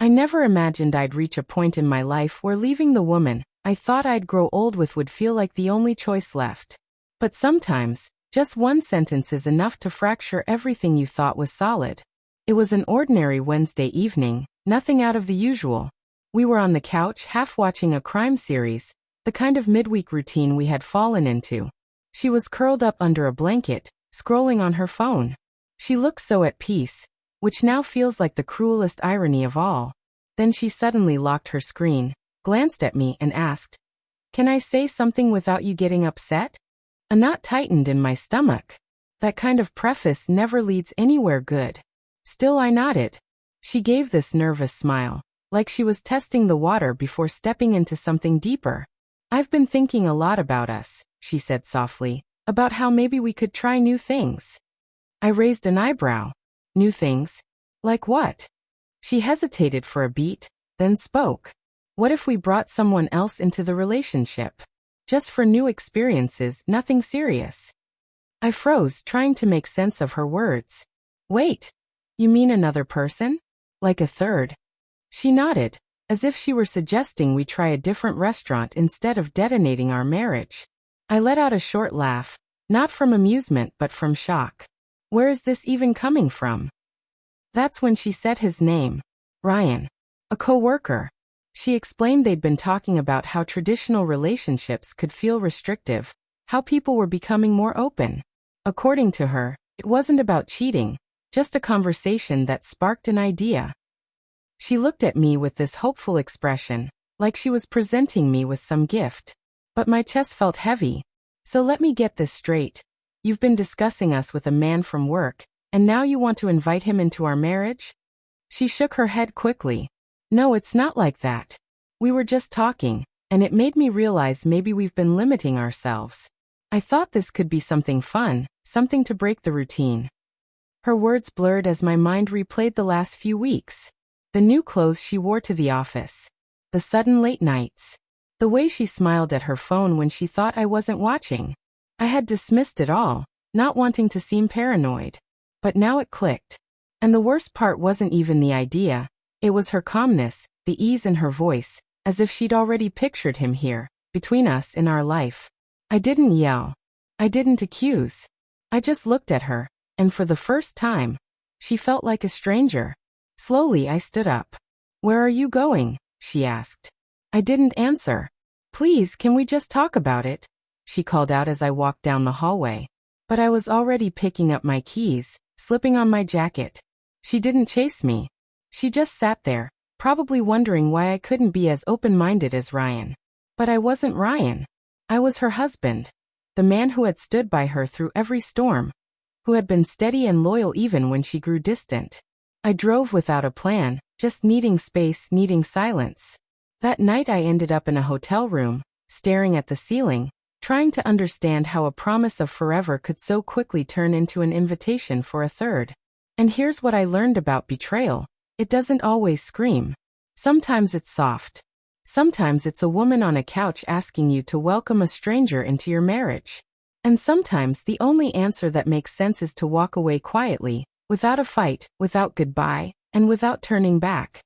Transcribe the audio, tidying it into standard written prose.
I never imagined I'd reach a point in my life where leaving the woman I thought I'd grow old with would feel like the only choice left. But sometimes, just one sentence is enough to fracture everything you thought was solid. It was an ordinary Wednesday evening, nothing out of the usual. We were on the couch half watching a crime series, the kind of midweek routine we had fallen into. She was curled up under a blanket, scrolling on her phone. She looked so at peace, which now feels like the cruelest irony of all. Then she suddenly locked her screen, glanced at me and asked, "Can I say something without you getting upset?" A knot tightened in my stomach. That kind of preface never leads anywhere good. Still I nodded. She gave this nervous smile, like she was testing the water before stepping into something deeper. "I've been thinking a lot about us," she said softly, "about how maybe we could try new things." I raised an eyebrow. New things? Like what? She hesitated for a beat, then spoke. What if we brought someone else into the relationship? Just for new experiences, nothing serious. I froze, trying to make sense of her words. Wait, you mean another person? Like a third? She nodded, as if she were suggesting we try a different restaurant instead of detonating our marriage. I let out a short laugh, not from amusement but from shock. Where is this even coming from? That's when she said his name. Ryan. A co-worker. She explained they'd been talking about how traditional relationships could feel restrictive, how people were becoming more open. According to her, it wasn't about cheating, just a conversation that sparked an idea. She looked at me with this hopeful expression, like she was presenting me with some gift. But my chest felt heavy. "So let me get this straight. You've been discussing us with a man from work, and now you want to invite him into our marriage?" She shook her head quickly. "No, it's not like that. We were just talking, and it made me realize maybe we've been limiting ourselves. I thought this could be something fun, something to break the routine." Her words blurred as my mind replayed the last few weeks. The new clothes she wore to the office. The sudden late nights. The way she smiled at her phone when she thought I wasn't watching. I had dismissed it all, not wanting to seem paranoid. But now it clicked. And the worst part wasn't even the idea. It was her calmness, the ease in her voice, as if she'd already pictured him here, between us in our life. I didn't yell. I didn't accuse. I just looked at her, and for the first time, she felt like a stranger. Slowly I stood up. "Where are you going?" she asked. I didn't answer. "Please, can we just talk about it?" she called out as I walked down the hallway. But I was already picking up my keys, slipping on my jacket. She didn't chase me. She just sat there, probably wondering why I couldn't be as open-minded as Ryan. But I wasn't Ryan. I was her husband. The man who had stood by her through every storm. Who had been steady and loyal even when she grew distant. I drove without a plan, just needing space, needing silence. That night I ended up in a hotel room, staring at the ceiling, trying to understand how a promise of forever could so quickly turn into an invitation for a third. And here's what I learned about betrayal. It doesn't always scream. Sometimes it's soft. Sometimes it's a woman on a couch asking you to welcome a stranger into your marriage. And sometimes the only answer that makes sense is to walk away quietly, without a fight, without goodbye, and without turning back.